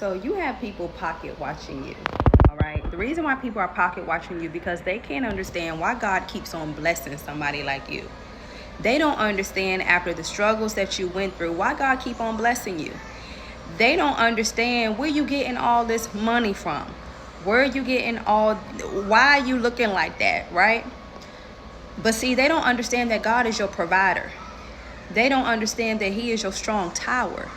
So you have people pocket watching you. All right. The reason why people are pocket watching you because they can't understand why God keeps on blessing somebody like you. They don't understand after the struggles that you went through, why God keep on blessing you. They don't understand where you getting all this money from. Where you getting why are you looking like that, right? But see, they don't understand that God is your provider. They don't understand that he is your strong tower.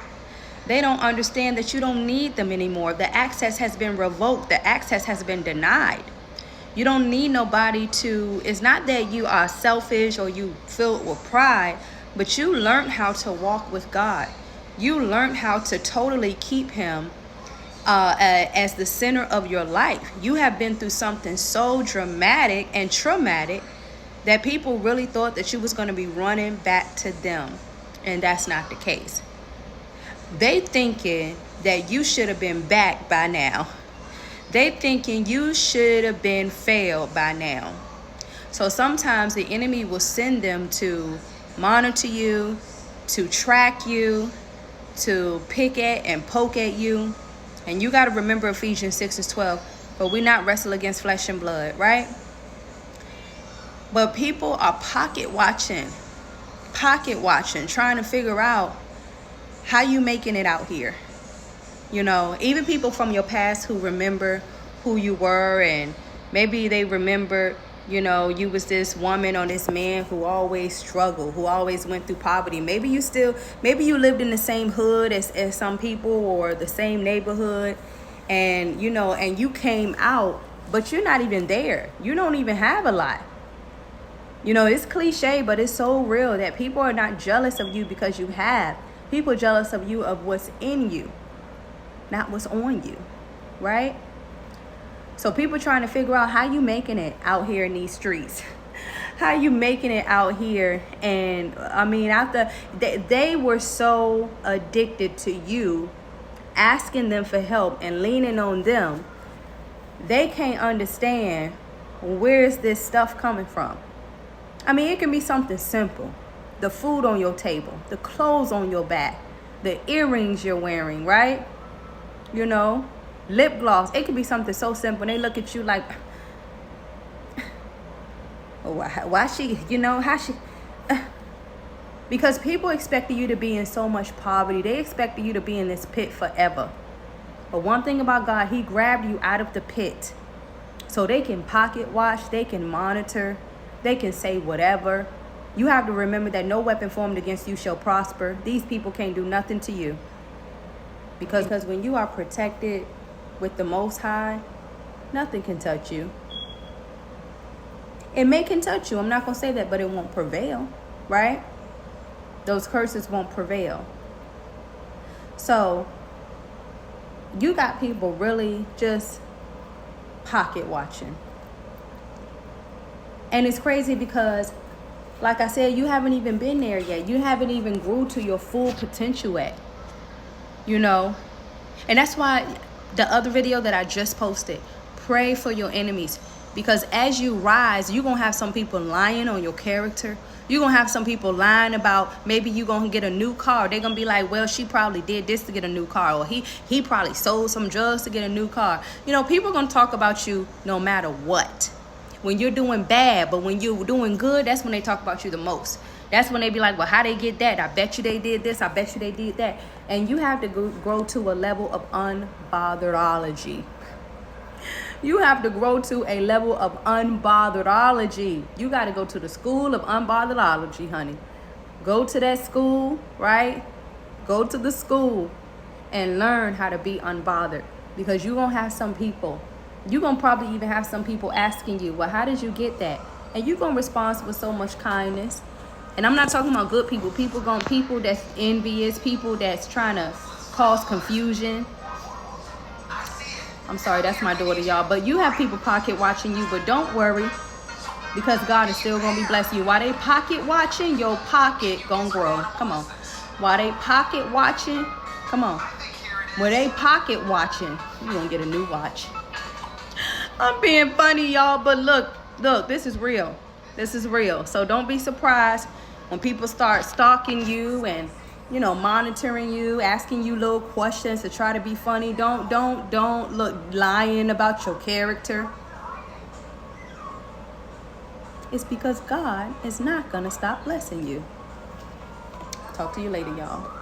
They don't understand that you don't need them anymore. The access has been revoked. The access has been denied. You don't need nobody to, it's not that you are selfish or you filled with pride, but you learned how to walk with God. You learned how to totally keep him as the center of your life. You have been through something so dramatic and traumatic that people really thought that you was going to be running back to them. And that's not the case. They thinking that you should have been back by now. They thinking you should have been failed by now. So sometimes the enemy will send them to monitor you, to track you, to pick at and poke at you. And you got to remember Ephesians 6:12. But we not wrestle against flesh and blood, right? But people are pocket watching, trying to figure out how you making it out here. You know, even people from your past who remember who you were, and maybe they remember, you know, you was this woman or this man who always struggled, who always went through poverty. Maybe you lived in the same hood as some people or the same neighborhood, and, you know, and you came out, but you're not even there. You don't even have a lot. You know, it's cliche, but it's so real that people are not jealous of you because you have. People are jealous of you of what's in you, not what's on you, right? So people trying to figure out how you making it out here in these streets. How you making it out here. And I mean, after they were so addicted to you, asking them for help and leaning on them, they can't understand where is this stuff coming from. I mean, it can be something simple. The food on your table, the clothes on your back, the earrings you're wearing, right? You know, lip gloss. It could be something so simple. They look at you like, why she, you know, how she, because people expected you to be in so much poverty. They expected you to be in this pit forever. But one thing about God, he grabbed you out of the pit so they can pocket watch, they can monitor, they can say whatever. You have to remember that no weapon formed against you shall prosper. These people can't do nothing to you. Because when you are protected with the Most High, nothing can touch you. It can touch you. I'm not going to say that, but it won't prevail, right? Those curses won't prevail. So you got people really just pocket watching. And it's crazy because, like I said, you haven't even been there yet. You haven't even grew to your full potential yet. You know? And that's why the other video that I just posted, pray for your enemies. Because as you rise, you're going to have some people lying on your character. You're going to have some people lying about maybe you're going to get a new car. They're going to be like, well, she probably did this to get a new car. Or he probably sold some drugs to get a new car. You know, people are going to talk about you no matter what. When you're doing bad, but when you're doing good, that's when they talk about you the most. That's when they be like, well, how they get that? I bet you they did this. I bet you they did that. And you have to grow to a level of unbotheredology. You have to grow to a level of unbotheredology. You got to go to the school of unbotheredology, honey. Go to that school, right? Go to the school and learn how to be unbothered. Because you're going to have some people. You're going to probably even have some people asking you, well, how did you get that? And you're going to respond with so much kindness. And I'm not talking about good people. People that's envious, people that's trying to cause confusion. I'm sorry, that's my daughter, y'all. But you have people pocket watching you, but don't worry, because God is still going to be blessing you. While they pocket watching, your pocket going to grow. Come on. While they pocket watching, come on. When they pocket watching, you're going to get a new watch. I'm being funny, y'all, but look, this is real. This is real. So don't be surprised when people start stalking you and monitoring you, asking you little questions to try to be funny. Don't look lying about your character. It's because God is not going to stop blessing you. Talk to you later, y'all.